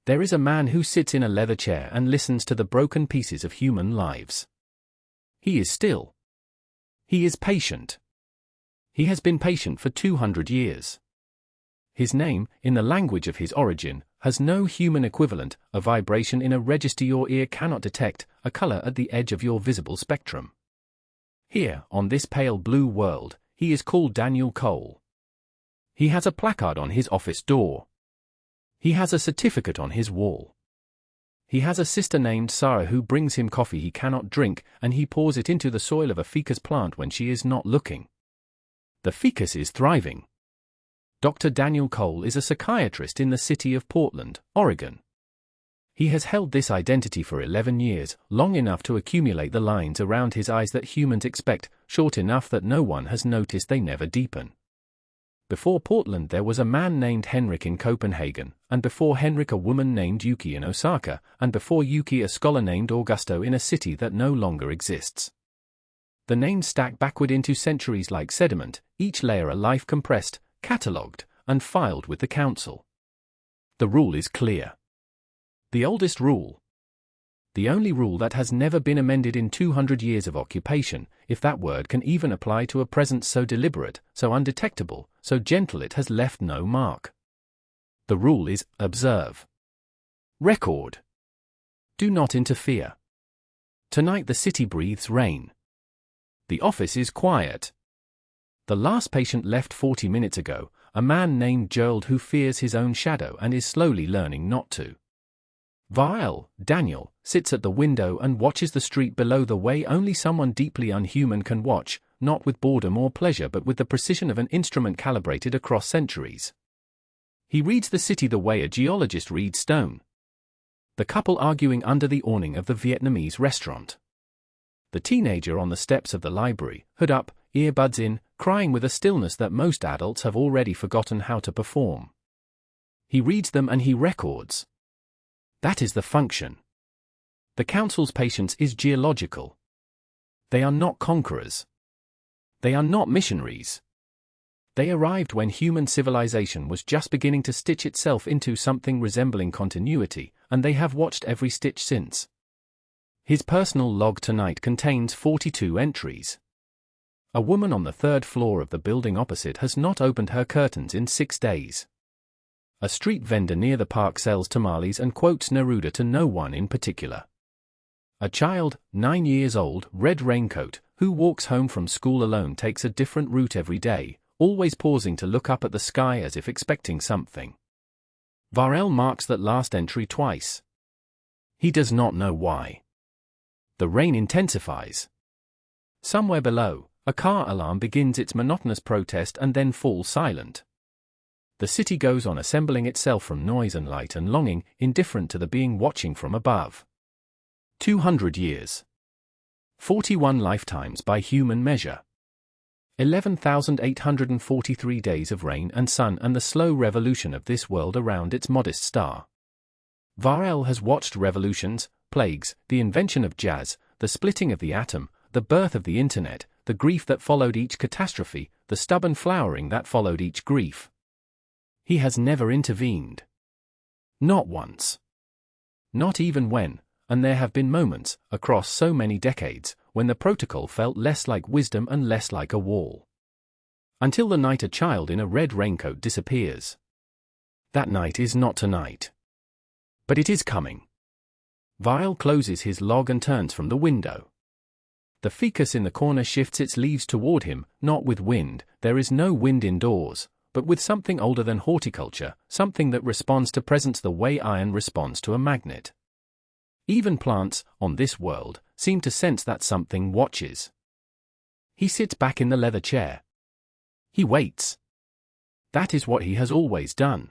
There is a man who sits in a leather chair and listens to the broken pieces of human lives. He is still. He is patient. He has been patient for 200 years. His name, in the language of his origin, has no human equivalent, a vibration in a register your ear cannot detect, a color at the edge of your visible spectrum. Here, on this pale blue world, he is called Daniel Cole. He has a placard on his office door. He has a certificate on his wall. He has a sister named Sarah who brings him coffee he cannot drink, and he pours it into the soil of a ficus plant when she is not looking. The ficus is thriving. Dr. Daniel Cole is a psychiatrist in the city of Portland, Oregon. He has held this identity for 11 years, long enough to accumulate the lines around his eyes that humans expect, short enough that no one has noticed they never deepen. Before Portland there was a man named Henrik in Copenhagen, and before Henrik a woman named Yuki in Osaka, and before Yuki a scholar named Augusto in a city that no longer exists. The names stack backward into centuries like sediment, each layer a life compressed, catalogued, and filed with the council. The rule is clear. The oldest rule. The only rule that has never been amended in 200 years of occupation, if that word can even apply to a presence so deliberate, so undetectable, so gentle it has left no mark. The rule is, observe. Record. Do not interfere. Tonight the city breathes rain. The office is quiet. The last patient left 40 minutes ago, a man named Gerald who fears his own shadow and is slowly learning not to. Vael, Daniel, sits at the window and watches the street below the way only someone deeply unhuman can watch, not with boredom or pleasure but with the precision of an instrument calibrated across centuries. He reads the city the way a geologist reads stone. The couple arguing under the awning of the Vietnamese restaurant. The teenager on the steps of the library, hood up, earbuds in, crying with a stillness that most adults have already forgotten how to perform. He reads them and he records. That is the function. The council's patience is geological. They are not conquerors. They are not missionaries. They arrived when human civilization was just beginning to stitch itself into something resembling continuity, and they have watched every stitch since. His personal log tonight contains 42 entries. A woman on the third floor of the building opposite has not opened her curtains in 6 days. A street vendor near the park sells tamales and quotes Neruda to no one in particular. A child, 9 years old, red raincoat, who walks home from school alone takes a different route every day, always pausing to look up at the sky as if expecting something. Vael marks that last entry twice. He does not know why. The rain intensifies. Somewhere below, a car alarm begins its monotonous protest and then falls silent. The city goes on assembling itself from noise and light and longing, indifferent to the being watching from above. 200 years. 41 lifetimes by human measure. 11,843 days of rain and sun and the slow revolution of this world around its modest star. Vael has watched revolutions, plagues, the invention of jazz, the splitting of the atom, the birth of the internet, the grief that followed each catastrophe, the stubborn flowering that followed each grief. He has never intervened. Not once. Not even when, and there have been moments, across so many decades, when the protocol felt less like wisdom and less like a wall. Until the night a child in a red raincoat disappears. That night is not tonight. But it is coming. Vael closes his log and turns from the window. The ficus in the corner shifts its leaves toward him, not with wind, there is no wind indoors, but with something older than horticulture, something that responds to presence the way iron responds to a magnet. Even plants, on this world, seem to sense that something watches. He sits back in the leather chair. He waits. That is what he has always done.